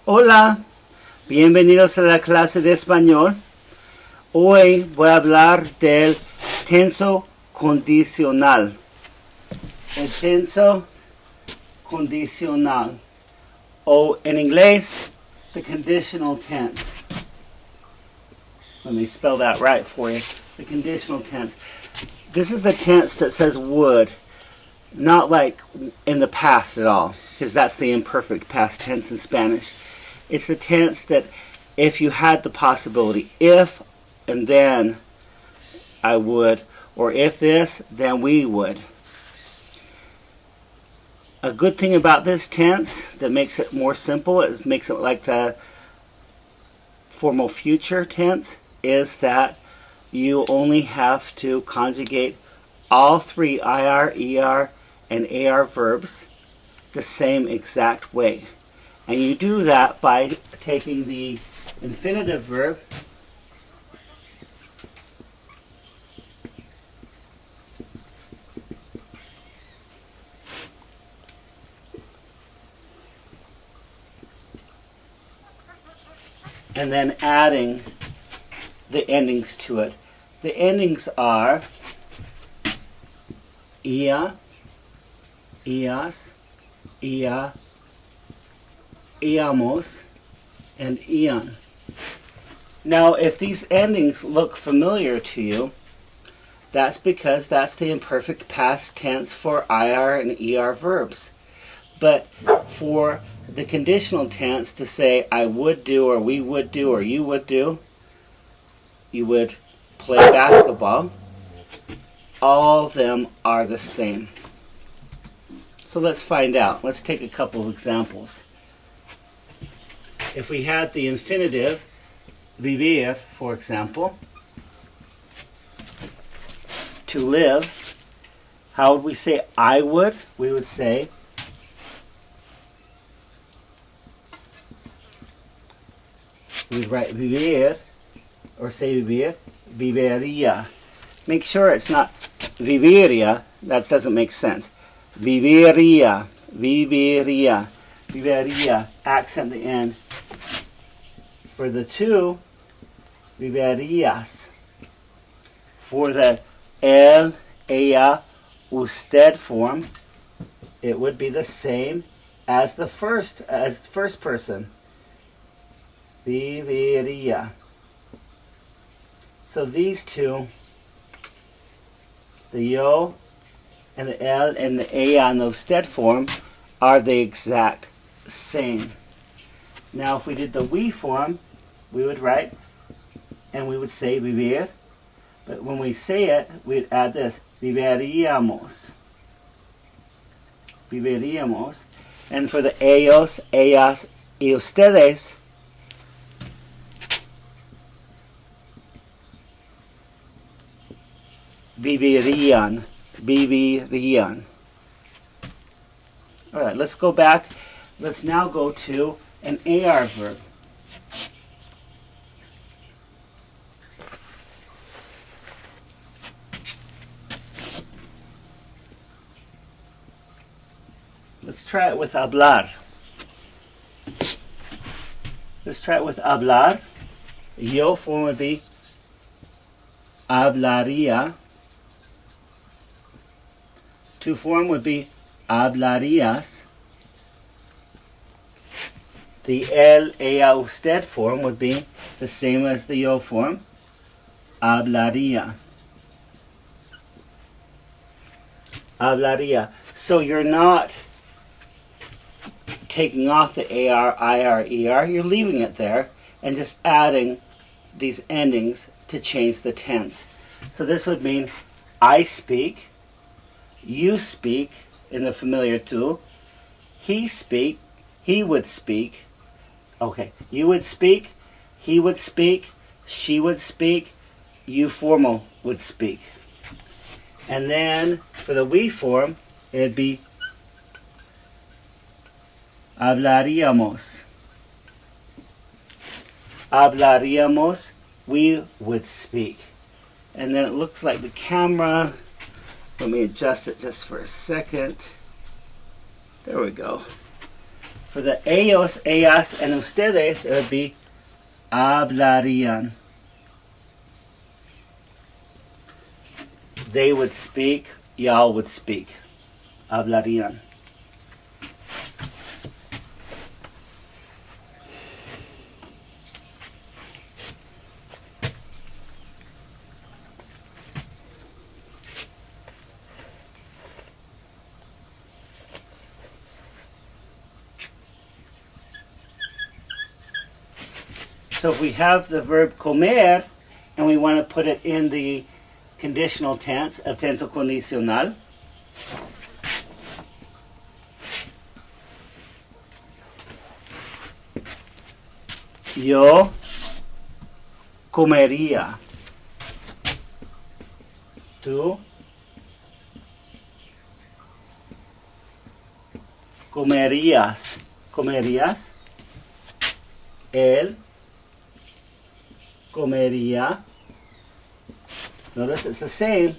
Hola, bienvenidos a la clase de español. Hoy voy a hablar del tenso condicional. El tenso condicional, o en inglés, the conditional tense. Let me spell that right for you. The conditional tense. This is the tense that says would, not like in the past at all, because that's the imperfect past tense in Spanish. It's the tense that if you had the possibility, if and then I would, or if this, then we would. A good thing about this tense that makes it more simple, it makes it like the formal future tense, is that you only have to conjugate all three IR, ER, and AR verbs the same exact way. And you do that by taking the infinitive verb and then adding the endings to it. The endings are ia, ias, ia, iamos, and ian. Now, if these endings look familiar to you, that's because that's the imperfect past tense for IR and ER verbs. But for the conditional tense to say I would do, or we would do, or you would do, you would play basketball, all of them are the same. So let's find out. Let's take a couple of examples. If we had the infinitive, vivir, for example, to live, how would we say I would? We would say we'd write vivir, or say vivir, viviría. Make sure it's not viviría, that doesn't make sense. Viviría, viviría, viviría, accent the end. For the two, vivirías. For the él, ella, usted form, it would be the same as the first person. Viviría. So these two, the yo and the el and the ella and the usted form, are the exact same. Now if we did the we form, we would write and we would say vivir, but when we say it, we'd add this, viviríamos. Viviríamos. And for the ellos, ellas, y ustedes, vivirían. Vivirían. All right, let's go back. Let's now go to an AR verb. Let's try it with hablar. Let's try it with hablar. Yo form would be hablaría. To form would be hablarías. The él, ella, usted form would be the same as the yo form, hablaría. Hablaría. So you're not taking off the AR, IR, ER, you're leaving it there and just adding these endings to change the tense. So this would mean I speak, you speak in the familiar too, he speak, he would speak, okay, you would speak, he would speak, she would speak, you formal would speak. And then for the we form, it'd be hablaríamos. Hablaríamos, we would speak. And then it looks like the camera, let me adjust it just for a second. There we go. For the ellos, ellas, and ustedes, it would be hablarían. They would speak, y'all would speak. Hablarían. So if we have the verb comer and we want to put it in the conditional tense, el tenso condicional, yo comería. Tú comerías. ¿Comerías? Él comería. Notice it's the same.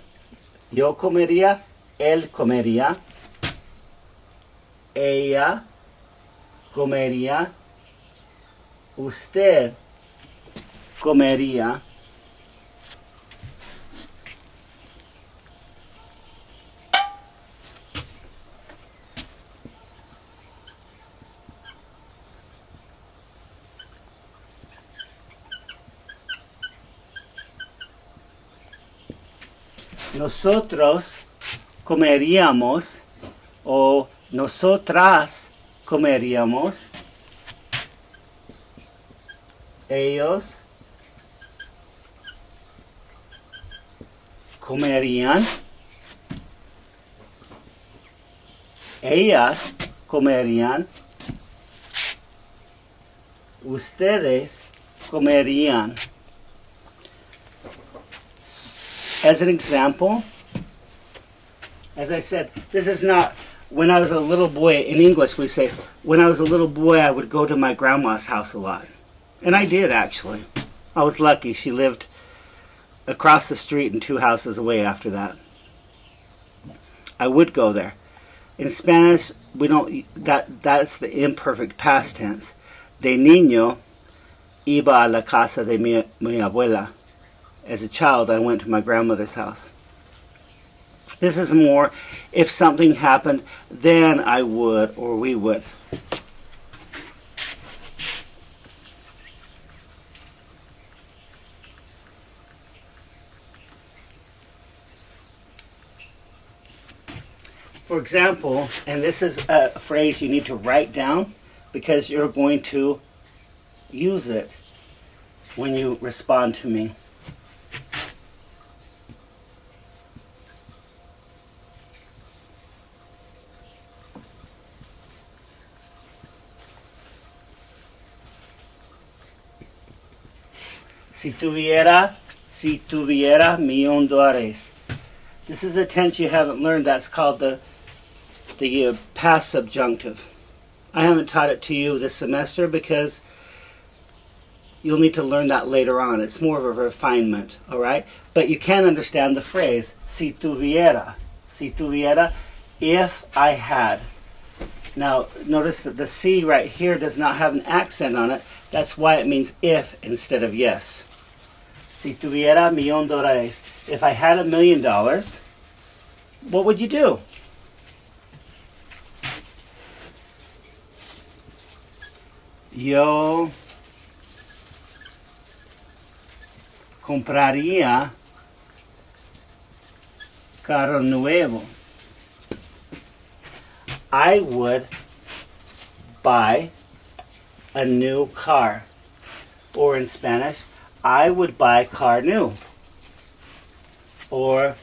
Yo comería, él comería, ella comería, usted comería. Nosotros comeríamos o nosotras comeríamos. Ellos comerían. Ellas comerían. Ustedes comerían. As an example, as I said, this is not, when I was a little boy, in English we say, when I was a little boy I would go to my grandma's house a lot. And I did, actually. I was lucky. She lived across the street and 2 houses away after that. I would go there. In Spanish, we don't, that's the imperfect past tense. De niño iba a la casa de mi abuela. As a child, I went to my grandmother's house. This is more, if something happened, then I would, or we would. For example, and this is a phrase you need to write down because you're going to use it when you respond to me. Si tuviera $1,000,000. This is a tense you haven't learned. That's called the past subjunctive. I haven't taught it to you this semester because you'll need to learn that later on. It's more of a refinement, all right? But you can understand the phrase, si tuviera, if I had. Now, notice that the si right here does not have an accent on it. That's why it means if instead of yes. Si tuviera $1,000,000. If I had $1,000,000, what would you do? Yo compraría carro nuevo. I would buy a new car. Or in Spanish, I would buy car new. Or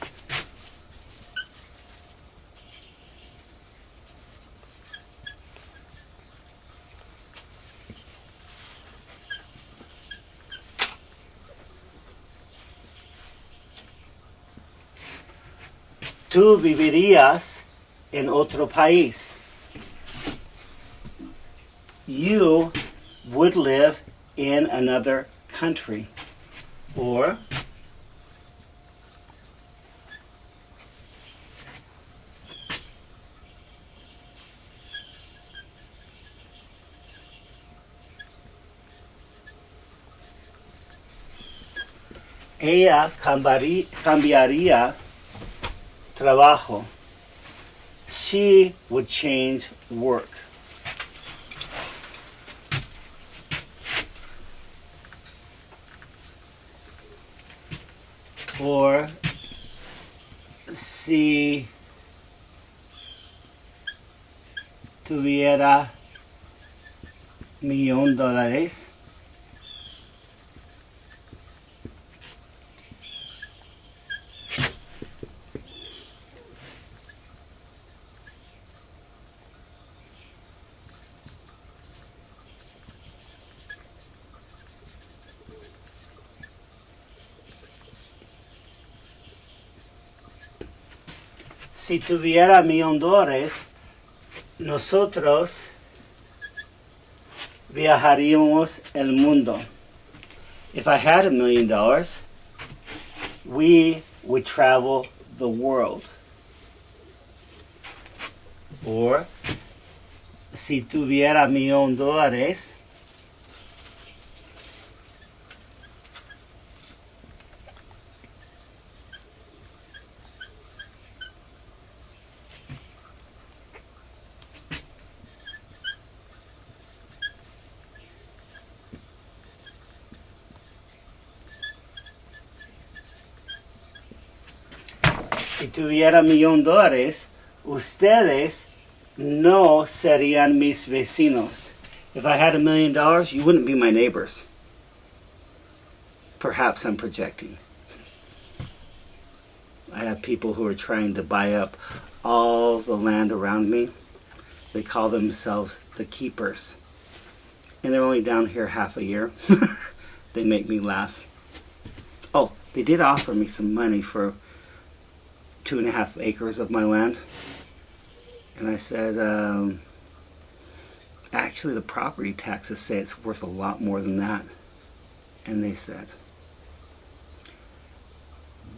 tú vivirías en otro país. You would live in another country. Or Ella cambiaría trabajo. She would change work. Or si tuviera $1,000,000, si tuviera $1,000,000, nosotros viajaríamos el mundo. If I had $1,000,000, we would travel the world. Or, si tuviera $1,000,000, si tuviera $1,000,000, ustedes no serían mis vecinos. If I had $1,000,000, you wouldn't be my neighbors. Perhaps I'm projecting. I have people who are trying to buy up all the land around me. They call themselves the keepers. And they're only down here half a year. They make me laugh. Oh, they did offer me some money for 2.5 acres of my land. And I said, actually the property taxes say it's worth a lot more than that. And they said,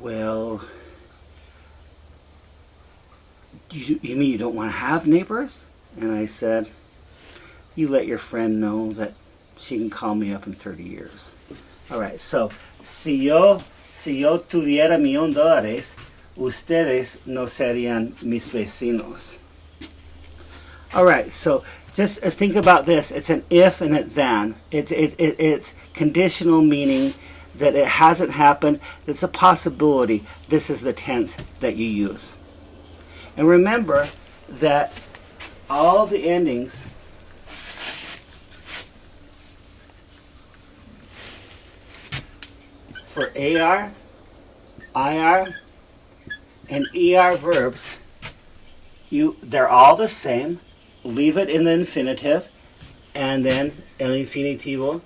well, you mean you don't want to have neighbors? And I said, you let your friend know that she can call me up in 30 years. All right, so si yo tuviera $1,000,000, ustedes no serían mis vecinos. All right, so just think about this. It's an if and a then. It's conditional, meaning that it hasn't happened. It's a possibility. This is the tense that you use. And remember that all the endings for AR, IR, and ER verbs, they're all the same. Leave it in the infinitive, and then el infinitivo.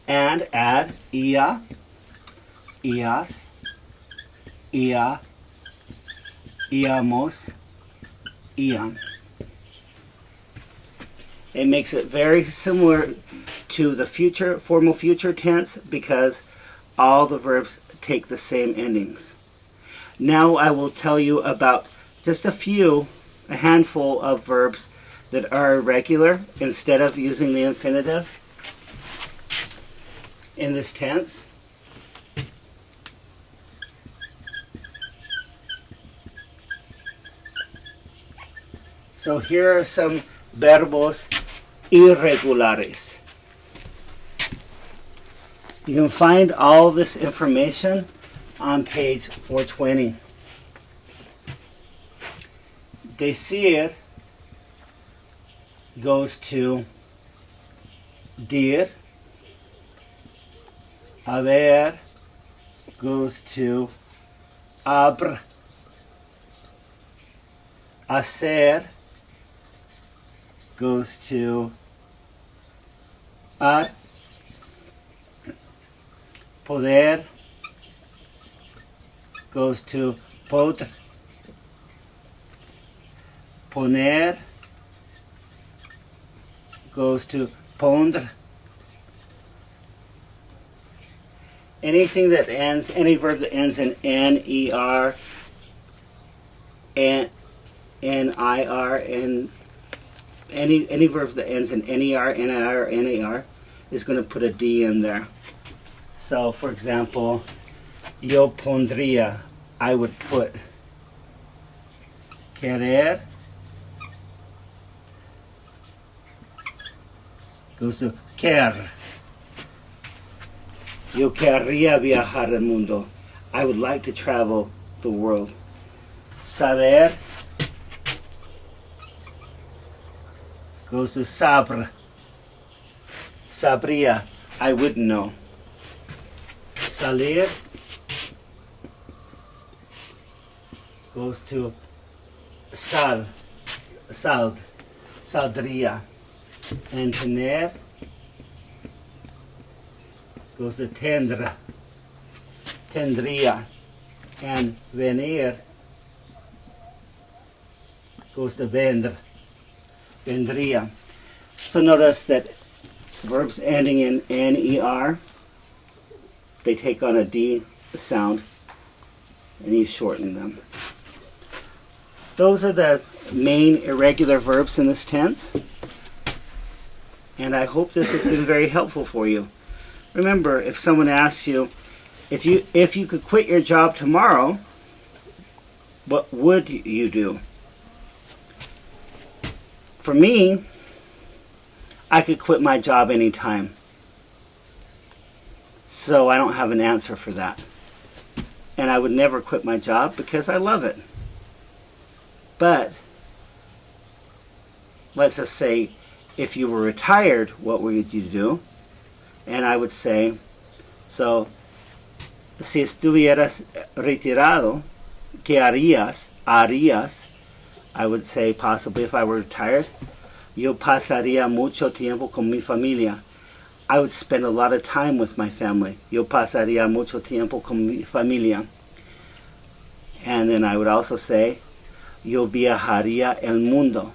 And add ia, ias, ia, iamos, iam. It makes it very similar to the future, formal future tense, because all the verbs take the same endings. Now I will tell you about just a handful of verbs that are irregular instead of using the infinitive in this tense. So here are some verbos irregulares. You can find all this information on page 420. Decir goes to dir. Haber goes to abr. Hacer goes to ar. Poder goes to podr. Poner goes to pondre. Anything that ends, any verb that ends in N, ER, N, IR, and any verb that ends in NER, NIR, NAR is going to put a D in there. So, for example, yo pondría, I would put. Querer goes to quer. Yo querría viajar al mundo. I would like to travel the world. Saber goes to saber. Sabría, I wouldn't know. Salir goes to saldría. And tener goes to tendrá, tendría. And venir goes to vendría. So notice that verbs ending in NER, they take on a D sound, and you shorten them. Those are the main irregular verbs in this tense, and I hope this has been very helpful for you. Remember, if someone asks you, if you could quit your job tomorrow, what would you do? For me, I could quit my job anytime. So I don't have an answer for that. And I would never quit my job because I love it. But let's just say if you were retired, what would you do? And I would say, so, si estuvieras retirado, ¿qué harías? Harías. I would say possibly if I were retired, yo pasaría mucho tiempo con mi familia. I would spend a lot of time with my family. Yo pasaría mucho tiempo con mi familia. And then I would also say, yo viajaría el mundo.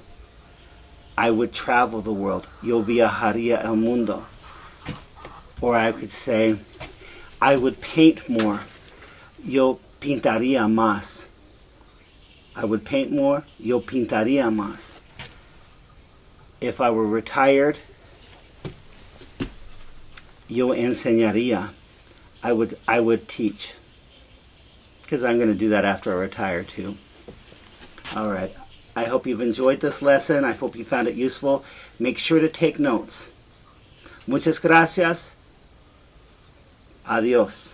I would travel the world. Yo viajaría el mundo. Or I could say, I would paint more. Yo pintaría más. I would paint more. Yo pintaría más. If I were retired, yo enseñaría. I would teach. Because I'm going to do that after I retire too. All right. I hope you've enjoyed this lesson. I hope you found it useful. Make sure to take notes. Muchas gracias. Adiós.